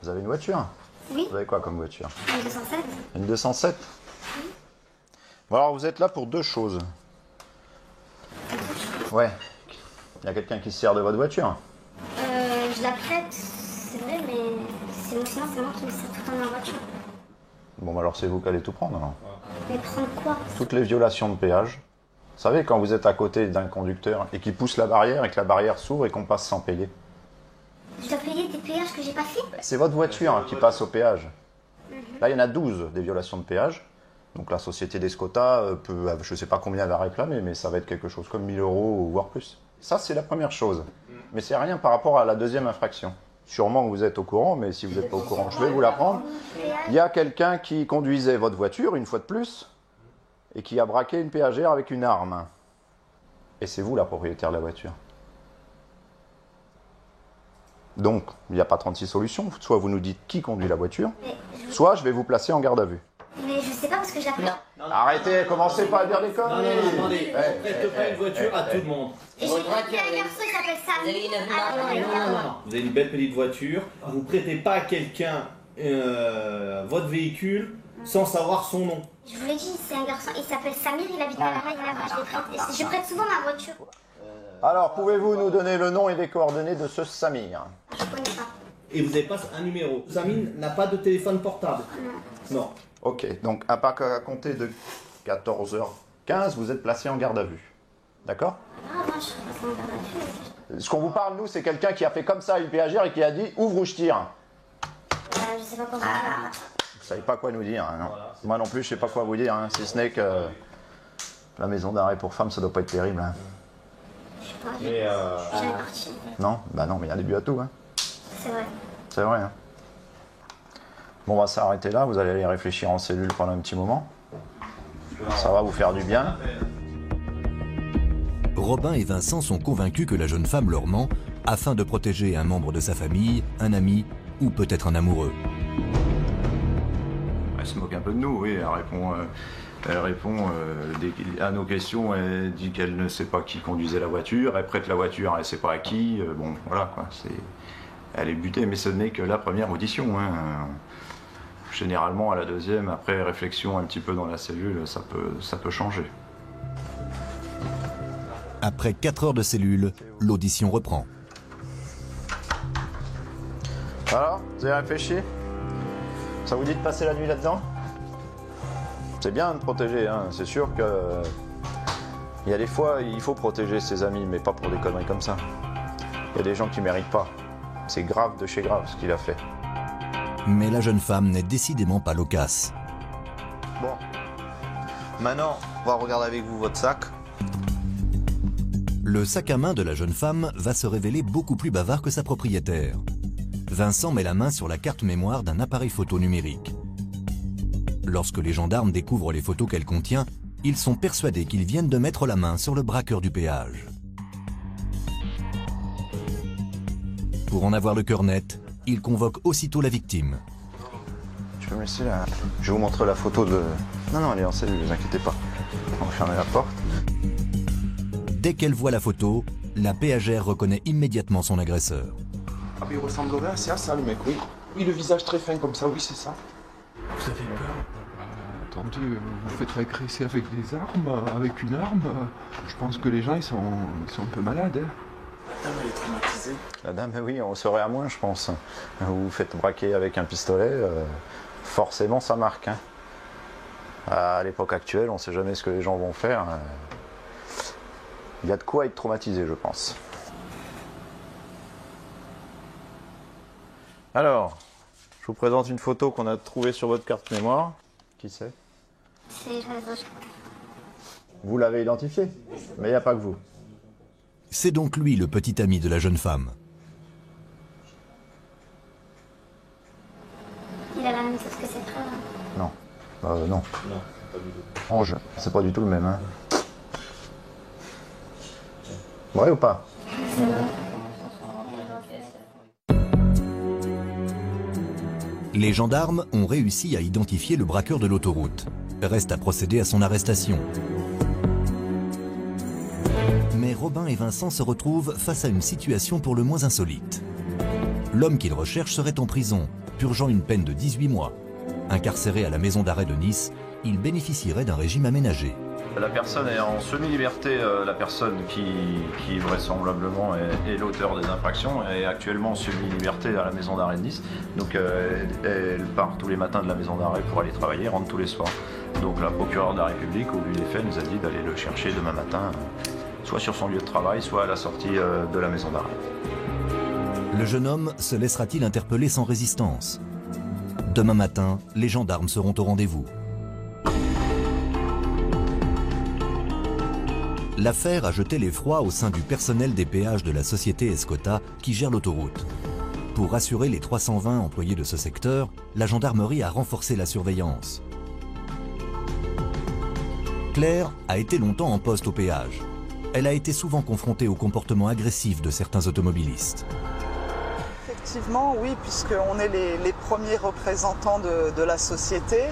Vous avez une voiture? Oui. Vous avez quoi comme voiture? Une 207. Une 207? Oui. Bon alors vous êtes là pour 2 choses. Ouais. Il y a quelqu'un qui se sert de votre voiture? Je la prête, c'est vrai, mais sinon c'est moi qui me sers tout le temps dans la voiture. Bon alors c'est vous qui allez tout prendre alors. Mais prendre quoi? Toutes les violations de péage. Vous savez quand vous êtes à côté d'un conducteur et qu'il pousse la barrière et que la barrière s'ouvre et qu'on passe sans payer. Je dois payer des péages que j'ai pas fait? C'est votre voiture qui passe au péage. Là, il y en a 12 des violations de péage. Donc la société d'Escota peut, je ne sais pas combien elle va réclamer, mais ça va être quelque chose comme 1000 €, voire plus. Ça, c'est la première chose. Mais c'est rien par rapport à la deuxième infraction. Sûrement que vous êtes au courant, mais si vous n'êtes pas au courant, je vais vous l'apprendre. Il y a quelqu'un qui conduisait votre voiture, une fois de plus, et qui a braqué une péagère avec une arme. Et c'est vous la propriétaire de la voiture. Donc, il n'y a pas 36 solutions. Soit vous nous dites qui conduit la voiture, soit je vais vous placer en garde à vue. Mais je sais pas parce que je la prête. Arrêtez, commencez pas à dire des conneries. Attendez, on ne prête pas une voiture à tout le monde. Et j'ai prêté un garçon, il s'appelle Samy. Non. Vous avez une belle petite voiture. Vous ne prêtez pas à quelqu'un votre véhicule sans savoir son nom. Je vous l'ai dit, c'est un garçon, il s'appelle Samir, il habite à la rue, je prête souvent ma voiture. Alors, pouvez-vous nous donner le nom et les coordonnées de ce Samir? Je connais pas. Et vous n'avez pas un numéro. Samir n'a pas de téléphone portable. Non. Ok, donc à compter de 14h15, vous êtes placé en garde à vue. D'accord? Ah, moi je suis placé en garde à vue. Ce qu'on vous parle, nous, c'est quelqu'un qui a fait comme ça une péagère et qui a dit « ouvre ou je tire ». Je sais pas quoi vous dire. Vous savez pas quoi nous dire, hein, non. Moi non plus, je sais pas quoi vous dire, hein, si ce n'est que la maison d'arrêt pour femmes, ça doit pas être terrible. Hein. Je sais pas, j'ai parti. Non? Bah non, mais il y a des buts à tout. Hein. C'est vrai. C'est vrai. Hein. Bon, on va s'arrêter là, vous allez aller réfléchir en cellule pendant un petit moment. Ça va vous faire du bien. Robin et Vincent sont convaincus que la jeune femme leur ment afin de protéger un membre de sa famille, un ami ou peut-être un amoureux. Elle se moque un peu de nous, oui, elle répond à nos questions, elle dit qu'elle ne sait pas qui conduisait la voiture, elle prête la voiture, elle ne sait pas à qui, bon voilà quoi, elle est butée, mais ce n'est que la première audition. Hein. Généralement à la deuxième, après réflexion un petit peu dans la cellule, ça peut changer. Après 4 heures de cellule, l'audition reprend. Alors, vous avez réfléchi? Ça vous dit de passer la nuit là-dedans? C'est bien de protéger, hein. C'est sûr que... Il y a des fois, il faut protéger ses amis, mais pas pour des conneries comme ça. Il y a des gens qui ne méritent pas. C'est grave de chez grave ce qu'il a fait. Mais la jeune femme n'est décidément pas loquace. Bon. Maintenant, on va regarder avec vous votre sac. Le sac à main de la jeune femme va se révéler beaucoup plus bavard que sa propriétaire. Vincent met la main sur la carte mémoire d'un appareil photo numérique. Lorsque les gendarmes découvrent les photos qu'elle contient, ils sont persuadés qu'ils viennent de mettre la main sur le braqueur du péage. Pour en avoir le cœur net, ils convoquent aussitôt la victime. Je peux me laisser là. Je vais vous montrer la photo de... Non, elle est en cellule, ne vous inquiétez pas. On va fermer la porte. Dès qu'elle voit la photo, la péagère reconnaît immédiatement son agresseur. Ah mais il ressemblerait assez à ça le mec, oui. Oui, le visage très fin comme ça, oui c'est ça. Vous avez peur? Attendez, vous faites agresser avec des armes, avec une arme. Je pense que les gens ils sont un peu malades. Hein. La dame elle est traumatisée. La dame, oui, on serait à moins je pense. Vous vous faites braquer avec un pistolet, forcément ça marque. Hein. À l'époque actuelle, on ne sait jamais ce que les gens vont faire. Il y a de quoi être traumatisé, je pense. Alors, je vous présente une photo qu'on a trouvée sur votre carte mémoire. Qui c'est? C'est Joseph. Vous l'avez identifié, mais il n'y a pas que vous. C'est donc lui le petit ami de la jeune femme. Il a la même chose que ses frères. Non. Non. Non, pas du tout. Ange, c'est pas du tout le même. Hein. Vrai ou pas? C'est vrai. Les gendarmes ont réussi à identifier le braqueur de l'autoroute. Reste à procéder à son arrestation. Mais Robin et Vincent se retrouvent face à une situation pour le moins insolite. L'homme qu'ils recherchent serait en prison, purgeant une peine de 18 mois. Incarcéré à la maison d'arrêt de Nice, il bénéficierait d'un régime aménagé. La personne est en semi-liberté, la personne qui vraisemblablement est l'auteur des infractions est actuellement en semi-liberté à la maison d'arrêt de Nice. Donc elle part tous les matins de la maison d'arrêt pour aller travailler, rentre tous les soirs. Donc la procureure de la République, au vu des faits, nous a dit d'aller le chercher demain matin, soit sur son lieu de travail, soit à la sortie de la maison d'arrêt. Le jeune homme se laissera-t-il interpeller sans résistance? Demain matin, les gendarmes seront au rendez-vous. L'affaire a jeté l'effroi au sein du personnel des péages de la société Escota qui gère l'autoroute. Pour rassurer les 320 employés de ce secteur, la gendarmerie a renforcé la surveillance. Claire a été longtemps en poste au péage. Elle a été souvent confrontée au comportement agressif de certains automobilistes. Effectivement, oui, puisqu'on est les premiers représentants de la société.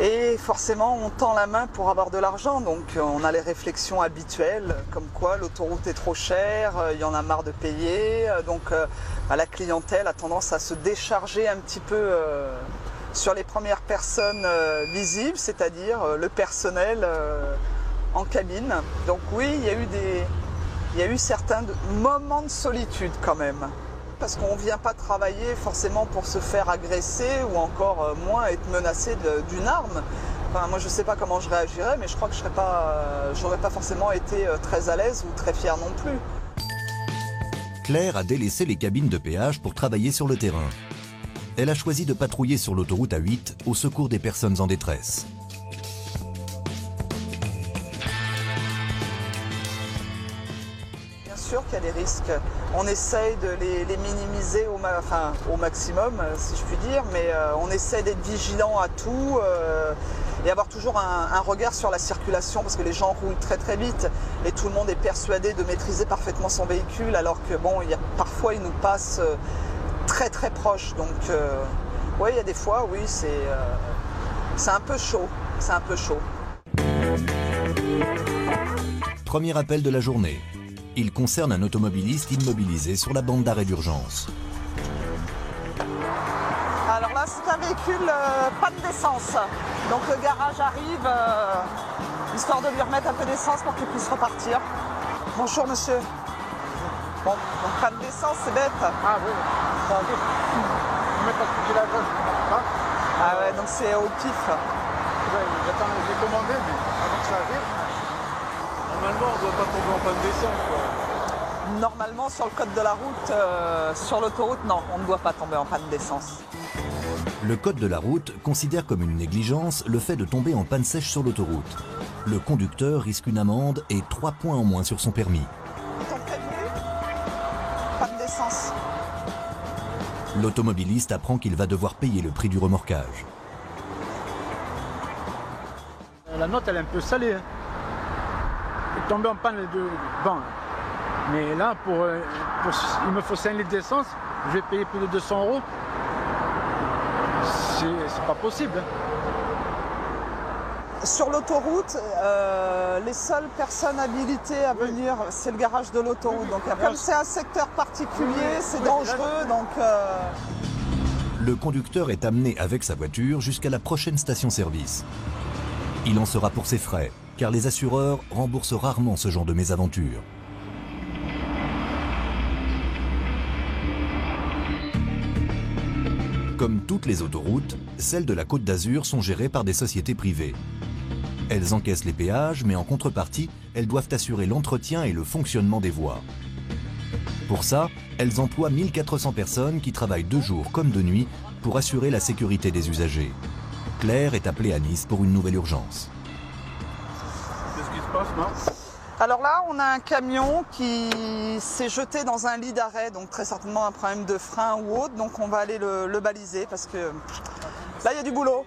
Et forcément, on tend la main pour avoir de l'argent, donc on a les réflexions habituelles, comme quoi l'autoroute est trop chère, il y en a marre de payer, donc la clientèle a tendance à se décharger un petit peu sur les premières personnes visibles, c'est-à-dire le personnel en cabine. Donc oui, il y a eu certains moments de solitude quand même. Parce qu'on ne vient pas travailler forcément pour se faire agresser ou encore moins être menacé d'une arme. Enfin, moi je ne sais pas comment je réagirais, mais je crois que je n'aurais pas forcément été très à l'aise ou très fier non plus. Claire a délaissé les cabines de péage pour travailler sur le terrain. Elle a choisi de patrouiller sur l'autoroute A8 au secours des personnes en détresse. Sûr qu'il y a des risques. On essaye de les minimiser au maximum, si je puis dire, mais on essaie d'être vigilant à tout et avoir toujours un regard sur la circulation parce que les gens roulent très très vite et tout le monde est persuadé de maîtriser parfaitement son véhicule alors que bon, parfois ils nous passent très très proche. Donc oui, il y a des fois, oui, c'est un peu chaud. C'est un peu chaud. Premier appel de la journée. Il concerne un automobiliste immobilisé sur la bande d'arrêt d'urgence. Alors là, c'est un véhicule panne d'essence. Donc le garage arrive, histoire de lui remettre un peu d'essence pour qu'il puisse repartir. Bonjour monsieur. Bon, donc panne d'essence, c'est bête. Ah oui, ça arrive. On met pas tout de la gauche, pas. Ah ouais, donc c'est au pif. Ouais, j'attends, j'ai commandé, mais avant que ça arrive. Normalement, on ne doit pas tomber en panne d'essence, quoi. Normalement, sur le code de la route, sur l'autoroute, non, on ne doit pas tomber en panne d'essence. Le code de la route considère comme une négligence le fait de tomber en panne sèche sur l'autoroute. Le conducteur risque une amende et 3 points en moins sur son permis. Ils t'ont prévenu ? Panne d'essence. L'automobiliste apprend qu'il va devoir payer le prix du remorquage. La note, elle est un peu salée. Hein. Tomber en panne de banc. Mais là, il me faut 5 litres d'essence, je vais payer plus de 200 €. C'est pas possible. Hein. Sur l'autoroute, les seules personnes habilitées à venir, c'est le garage de l'autoroute. Donc comme c'est un secteur particulier, c'est dangereux. Donc, Le conducteur est amené avec sa voiture jusqu'à la prochaine station-service. Il en sera pour ses frais, car les assureurs remboursent rarement ce genre de mésaventure. Comme toutes les autoroutes, celles de la Côte d'Azur sont gérées par des sociétés privées. Elles encaissent les péages, mais en contrepartie, elles doivent assurer l'entretien et le fonctionnement des voies. Pour ça, elles emploient 1400 personnes qui travaillent de jour comme de nuit pour assurer la sécurité des usagers. Claire est appelée à Nice pour une nouvelle urgence. Qu'est-ce qui se passe, Marc ? alors là, on a un camion qui s'est jeté dans un lit d'arrêt, donc très certainement un problème de frein ou autre. Donc on va aller le baliser parce que là, il y a du boulot.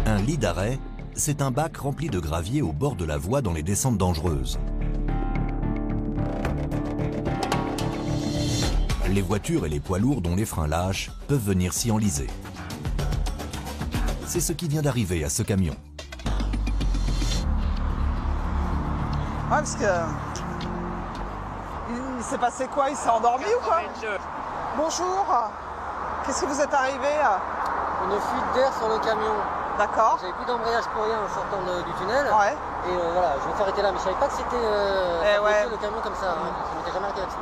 Un lit d'arrêt, c'est un bac rempli de gravier au bord de la voie dans les descentes dangereuses. Les voitures et les poids lourds dont les freins lâchent peuvent venir s'y enliser. C'est ce qui vient d'arriver à ce camion. Ouais, parce que... Il s'est passé quoi? Il s'est endormi ou quoi? Bonjour. Qu'est-ce que vous êtes arrivé? Une fuite d'air sur le camion. D'accord. J'avais plus d'embrayage pour rien en sortant du tunnel. Ouais. Et voilà, je me suis arrêté là, mais je savais pas que c'était le camion comme ça. Hein. Je m'étais jamais arrêté là-dessus.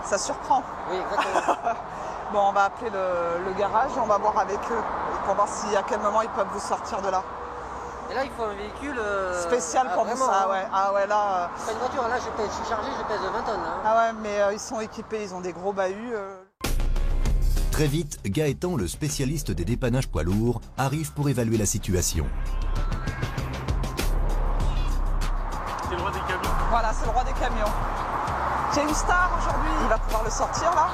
Ça surprend. Oui, exactement. Bon, on va appeler le garage et on va voir avec eux pour voir à quel moment ils peuvent vous sortir de là. Et là, il faut un véhicule spécial pour vous, ça, ouais. Ah ouais, là. C'est pas une voiture, là, je suis chargé, je pèse 20 tonnes. Hein. Ah ouais, mais ils sont équipés, ils ont des gros bahuts. Très vite, Gaëtan, le spécialiste des dépannages poids lourds, arrive pour évaluer la situation. C'est le roi des camions. Voilà, c'est le roi des camions. J'ai une star aujourd'hui, il va pouvoir le sortir là.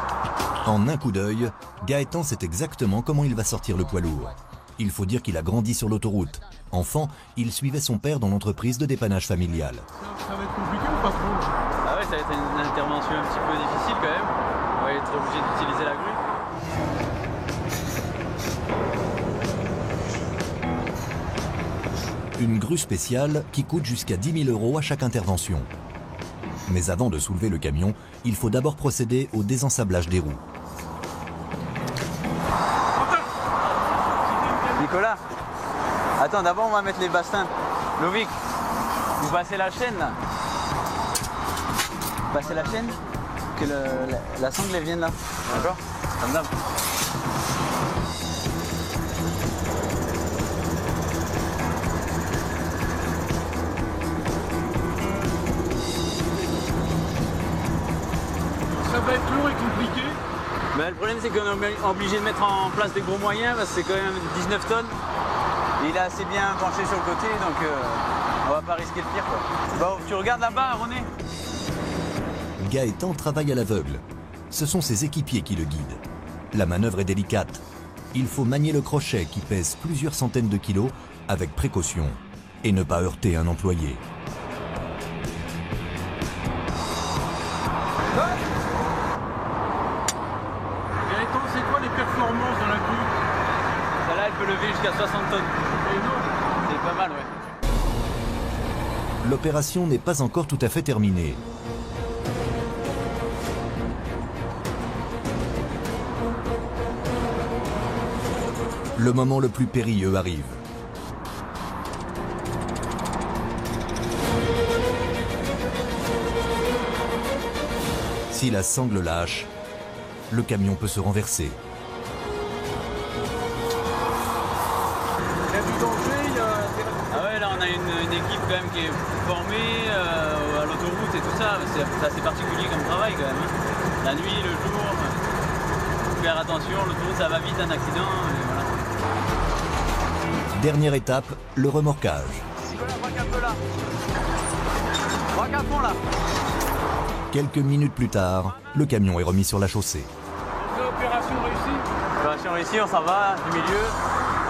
En un coup d'œil, Gaëtan sait exactement comment il va sortir le poids lourd. Il faut dire qu'il a grandi sur l'autoroute. Enfant, il suivait son père dans l'entreprise de dépannage familial. Ça va être compliqué ou pas trop? Ah ouais, ça va être une intervention un petit peu difficile quand même. On va être obligé d'utiliser la grue. Une grue spéciale qui coûte jusqu'à 10 000 € à chaque intervention. Mais avant de soulever le camion, il faut d'abord procéder au désensablage des roues. Nicolas, attends, d'abord on va mettre les bastins. Lovic, vous passez la chaîne là. Vous passez la chaîne, que la sangle elle vienne là. D'accord? Comme d'hab. Ça va être lourd et compliqué. Mais le problème c'est qu'on est obligé de mettre en place des gros moyens parce que c'est quand même 19 tonnes. Et il est assez bien penché sur le côté donc on va pas risquer le pire quoi. Bon, tu regardes là-bas René. Gaëtan travaille à l'aveugle. Ce sont ses équipiers qui le guident. La manœuvre est délicate. Il faut manier le crochet qui pèse plusieurs centaines de kilos avec précaution et ne pas heurter un employé. peut lever jusqu'à 60 tonnes. C'est pas mal, ouais. L'opération n'est pas encore tout à fait terminée. Le moment le plus périlleux arrive. Si la sangle lâche, le camion peut se renverser. Ah ouais, là on a une équipe quand même qui est formée à l'autoroute et tout ça. C'est assez particulier comme travail quand même. Hein. La nuit, le jour, faut faire attention, l'autoroute ça va vite, un accident, et voilà. Dernière étape, le remorquage. Braque un peu là. Braque à fond là. Quelques minutes plus tard, le camion est remis sur la chaussée. Opération réussie. Opération réussie, on s'en va du milieu.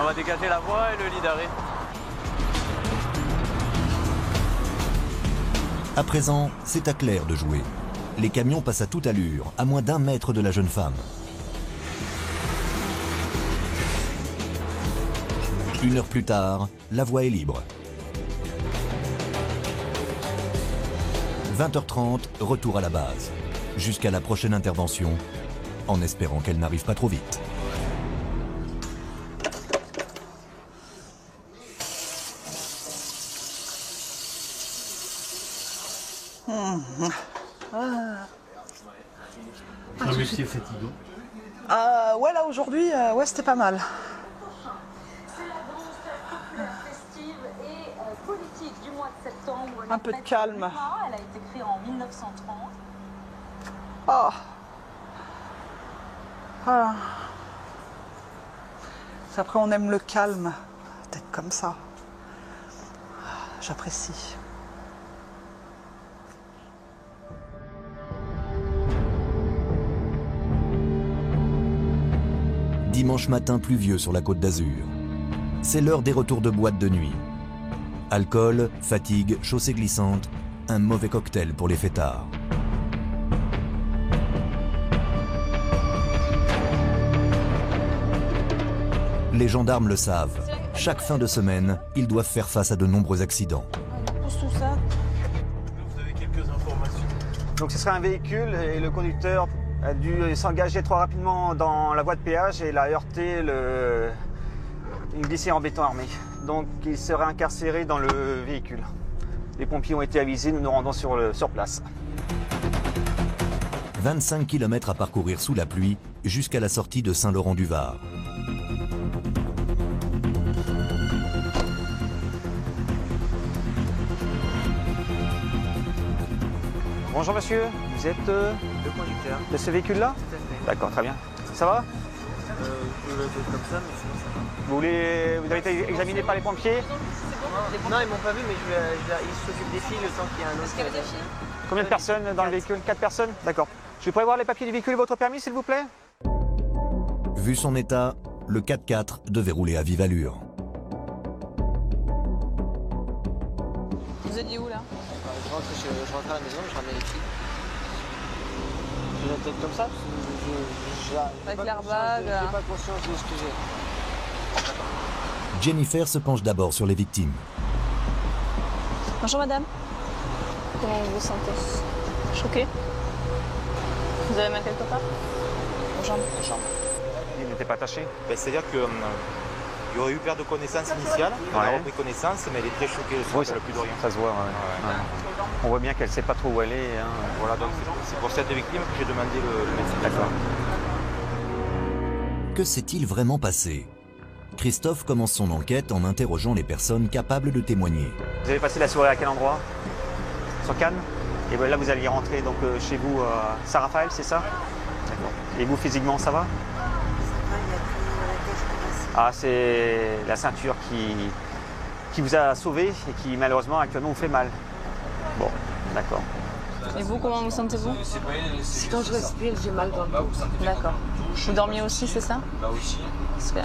On va dégager la voie et le lit d'arrêt. À présent, c'est à Claire de jouer. Les camions passent à toute allure, à moins d'1 mètre de la jeune femme. Une heure plus tard, la voie est libre. 20h30, retour à la base. Jusqu'à la prochaine intervention, en espérant qu'elle n'arrive pas trop vite. C'est fatigant. Ouais, là aujourd'hui, ouais, c'était pas mal. Un peu de calme. Elle a été créée en 1930. Oh. Ah. Après, on aime le calme, d'être comme ça. J'apprécie. Dimanche matin pluvieux sur la Côte d'Azur. C'est l'heure des retours de boîte de nuit. Alcool, fatigue, chaussée glissante, un mauvais cocktail pour les fêtards. Les gendarmes le savent. Chaque fin de semaine, ils doivent faire face à de nombreux accidents. Pousse tout ça. Vous avez quelques informations. Donc ce serait un véhicule et le conducteur a dû s'engager trop rapidement dans la voie de péage et il a heurté une glissière en béton armé. Donc il serait incarcéré dans le véhicule. Les pompiers ont été avisés, nous nous rendons sur place. 25 km à parcourir sous la pluie jusqu'à la sortie de Saint-Laurent-du-Var. Bonjour monsieur, vous êtes le conducteur de ce véhicule-là? D'accord, très bien. Ça va? Je le fais comme ça, mais sinon ça va. Vous avez été examiné par les pompiers? Non, ils m'ont pas vu, mais ils s'occupent des filles le temps qu'il y a un autre. Combien de personnes dans le véhicule? 4 personnes? D'accord. Je pourrais voir les papiers du véhicule et votre permis, s'il vous plaît? Vu son état, le 4x4 devait rouler à vive allure. Vous étiez où là? Je rentre à la maison, je ramène les filles. J'ai la tête comme ça, avec l'airbag. J'ai pas conscience de ce que j'ai. Jennifer se penche d'abord sur les victimes. Bonjour madame. Comment vous vous sentez? Choquée? Vous avez mal quelque part? Aux jambes. Il n'était pas attaché? C'est-à-dire qu'il y aurait eu perte de connaissance initiale, elle a repris connaissance, mais elle est très choquée, elle n'a plus de rien. Ça se voit, ouais. On voit bien qu'elle ne sait pas trop où elle est. Hein. Voilà, donc c'est pour cette victime que j'ai demandé le médecin. D'accord. Que s'est-il vraiment passé? Christophe commence son enquête en interrogeant les personnes capables de témoigner. Vous avez passé la soirée à quel endroit? Sur Cannes? Et bien là, vous alliez rentrer donc, chez vous à Saint-Raphaël, c'est ça? D'accord. Et vous, physiquement, ça va? Ah, c'est la ceinture qui vous a sauvé et qui, malheureusement, actuellement, vous fait mal. Bon, d'accord. Et vous, comment vous sentez-vous? C'est quand je respire, j'ai mal dans le dos. D'accord. Vous dormiez aussi, c'est ça? Parce que...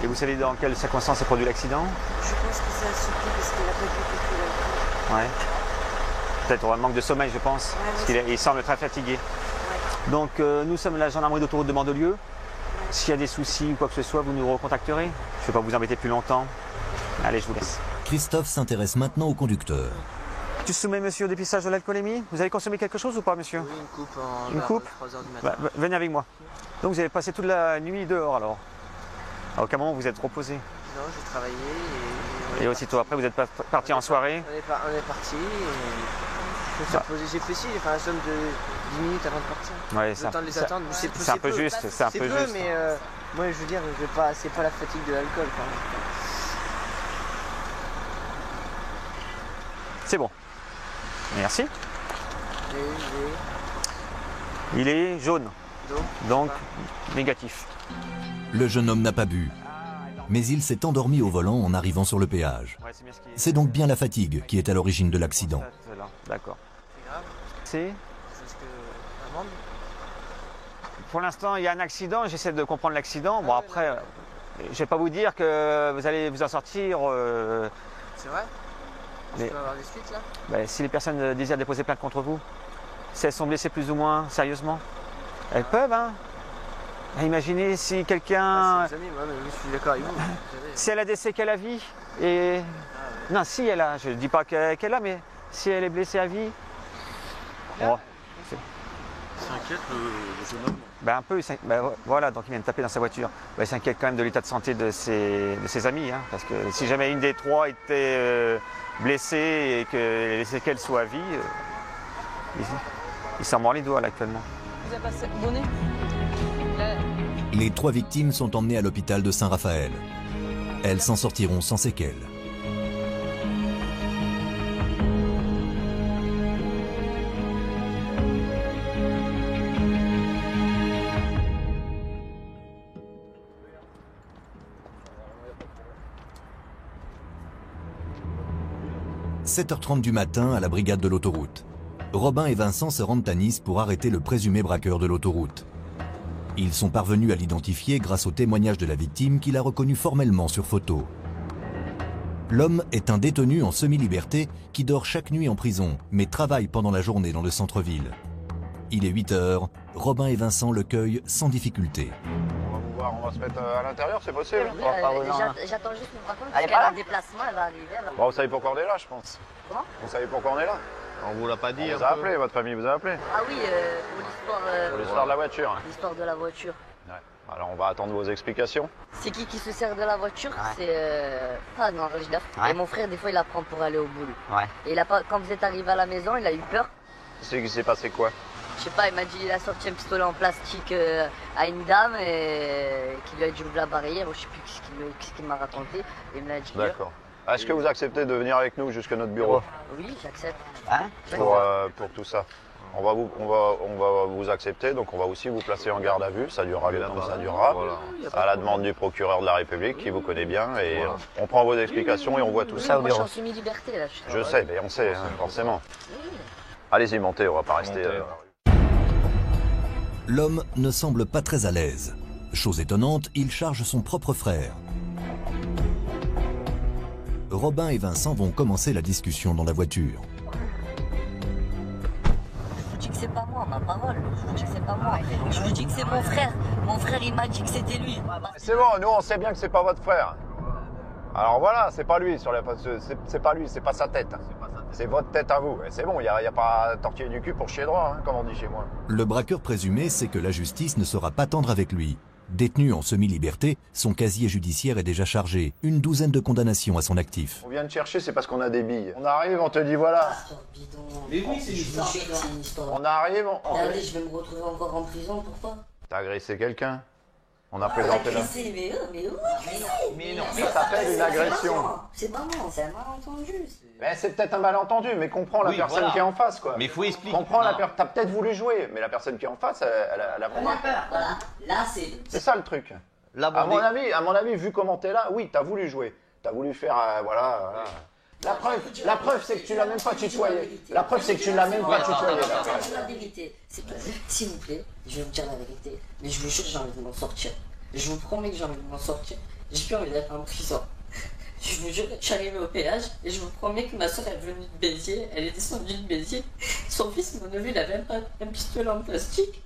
Et vous savez dans quelles circonstances s'est produit l'accident? Je pense que c'est un surpris parce qu'il a pas bu beaucoup. Ouais. Peut-être un manque de sommeil, je pense, parce qu'il semble très fatigué. Ouais. Donc nous sommes la gendarmerie d'autoroute de Mandelieu. S'il y a des soucis ou quoi que ce soit, vous nous recontacterez. Je ne vais pas vous embêter plus longtemps. Allez, je vous laisse. Christophe s'intéresse maintenant au conducteur. Tu soumets monsieur au dépistage de l'alcoolémie? Vous avez consommé quelque chose ou pas, monsieur? Oui, une coupe en Une coupe 3 h du matin. Venez avec moi. Donc vous avez passé toute la nuit dehors alors? À aucun moment vous êtes reposé? Non, j'ai travaillé et aussitôt après vous êtes parti en soirée? On est parti et j'ai fait si, j'ai fait un somme de 10 minutes avant de partir. Ouais, le temps de les attendre. C'est un peu juste, c'est un peu juste. Mais moi je veux dire, c'est pas la fatigue de l'alcool. C'est bon. Merci. Il est jaune. Donc négatif. Le jeune homme n'a pas bu. Mais il s'est endormi au volant en arrivant sur le péage. C'est donc bien la fatigue qui est à l'origine de l'accident. D'accord. C'est pour l'instant, il y a un accident, j'essaie de comprendre l'accident. Bon après, je ne vais pas vous dire que vous allez vous en sortir. C'est vrai? Mais, peut avoir des suites là? Si les personnes désirent déposer plainte contre vous, si elles sont blessées plus ou moins sérieusement, elles peuvent, hein. Imaginez si quelqu'un... C'est mes amis, moi, mais je suis d'accord avec vous. Si elle a des séquelles à vie, et... Non, si elle a, je ne dis pas qu'elle a, mais si elle est blessée à vie... Oh, s'inquiète le jeune homme? Ben un peu, voilà, donc il vient de taper dans sa voiture. Ben, il s'inquiète quand même de l'état de santé de ses amis, hein, parce que si jamais une des trois était blessée et que les séquelles soient à vie, il s'en mord les doigts là actuellement. Vous avez passé bonnet? Les 3 victimes sont emmenées à l'hôpital de Saint-Raphaël. Elles s'en sortiront sans séquelles. « 7h30 du matin à la brigade de l'autoroute. Robin et Vincent se rendent à Nice pour arrêter le présumé braqueur de l'autoroute. Ils sont parvenus à l'identifier grâce au témoignage de la victime qu'il a reconnu formellement sur photo. L'homme est un détenu en semi-liberté qui dort chaque nuit en prison, mais travaille pendant la journée dans le centre-ville. Il est 8h, Robin et Vincent le cueillent sans difficulté. On va vous voir, on va se mettre à l'intérieur, c'est possible? J'attends juste, par contre, parce qu'elle a un déplacement, elle va arriver. Bon, vous savez pourquoi on est là, je pense. Comment? Vous savez pourquoi on est là? On vous l'a pas dit. On vous a appelé, votre famille vous a appelé? Ah oui, pour l'histoire... Pour l'histoire de la voiture. L'histoire de la voiture. Ouais. Alors on va attendre vos explications. C'est qui se sert de la voiture? C'est... Ah non, et mon frère, des fois, il la prend pour aller au boulot. Ouais. Et il a pas... quand vous êtes arrivé à la maison, il a eu peur. C'est qu'il s'est passé quoi? Je sais pas, il m'a dit qu'il a sorti un pistolet en plastique à une dame et qu'il lui a dû ouvrir la barrière. Je sais plus ce qu'il m'a raconté. Et il me l'a dit. D'accord. Est-ce que vous acceptez de venir avec nous jusqu'à notre bureau? Oui, j'accepte. Hein? Pour tout ça. On va vous accepter, donc on va aussi vous placer en garde à vue. Ça durera le temps que ça durera. Voilà. À la demande du procureur de la République qui vous connaît bien. Et voilà. On prend vos explications et on voit tout ça au bureau. Moi, je suis en semi-liberté là. Je sais, mais on sait, hein, forcément. Allez-y, montez, on va pas rester... L'homme ne semble pas très à l'aise. Chose étonnante, il charge son propre frère. Robin et Vincent vont commencer la discussion dans la voiture. Je vous dis que c'est pas moi, ma parole. Je vous dis que c'est pas moi. Je vous dis que c'est mon frère. Mon frère, il m'a dit que c'était lui. C'est bon, nous on sait bien que c'est pas votre frère. Alors voilà, c'est pas lui, c'est pas lui, c'est pas sa tête. C'est votre tête à vous. C'est bon, il n'y a pas à tortiller du cul pour chier droit, hein, comme on dit chez moi. Le braqueur présumé sait que la justice ne sera pas tendre avec lui. Détenu en semi-liberté, son casier judiciaire est déjà chargé. Une douzaine de condamnations à son actif. On vient te chercher, c'est parce qu'on a des billes. On arrive, on te dit voilà. Mais oui, c'est une histoire. On arrive, Regardez, je vais me retrouver encore en prison, pourquoi? T'as agressé quelqu'un? On a présenté là. Mais non, ça s'appelle une agression. C'est pas moi, c'est un malentendu. Mais c'est peut-être un malentendu, mais comprends la personne qui est en face, quoi. Mais il faut expliquer. Comprends la personne. T'as peut-être voulu jouer, mais la personne qui est en face, elle a vraiment peur. Voilà, là c'est. C'est ça le truc. Là, à mon avis, vu comment t'es là, oui, t'as voulu jouer. T'as voulu faire, voilà. La preuve, c'est que tu l'as même pas tutoyé. La preuve, c'est que tu l'as même pas tutoyé. La vérité, s'il vous plaît, je vais vous dire la vérité. Mais je vous jure que j'ai envie de m'en sortir. Je vous promets que j'ai envie de m'en sortir. J'ai plus envie d'être en prison. Je vous jure, je suis arrivée au péage et je vous promets que ma soeur est venue de Béziers, elle est descendue de Béziers. Son fils, mon neveu, il avait un pistolet en plastique.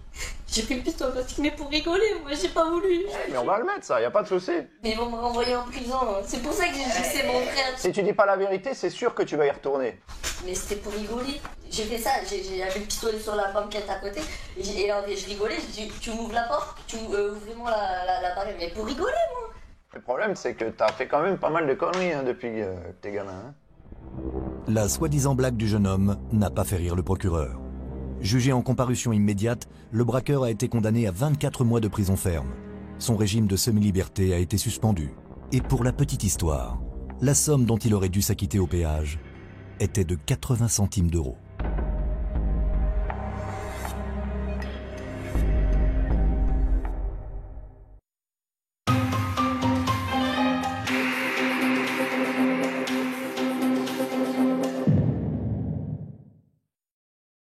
J'ai pris le pistolet en plastique, mais pour rigoler, moi j'ai pas voulu. Mais on va le mettre ça, y a pas de souci. Mais ils vont me renvoyer en prison, c'est pour ça que j'ai dit que c'est mon frère. Si tu dis pas la vérité, c'est sûr que tu vas y retourner. Mais c'était pour rigoler. J'ai fait ça, j'avais le pistolet sur la banquette à côté, et je rigolais, j'ai dit tu m'ouvres la porte, ouvrez-moi la barrière, mais pour rigoler moi. Le problème c'est que t'as fait quand même pas mal de conneries depuis que t'es gamin. Hein. La soi-disant blague du jeune homme n'a pas fait rire le procureur. Jugé en comparution immédiate, le braqueur a été condamné à 24 mois de prison ferme. Son régime de semi-liberté a été suspendu. Et pour la petite histoire, la somme dont il aurait dû s'acquitter au péage était de 80 centimes d'euros.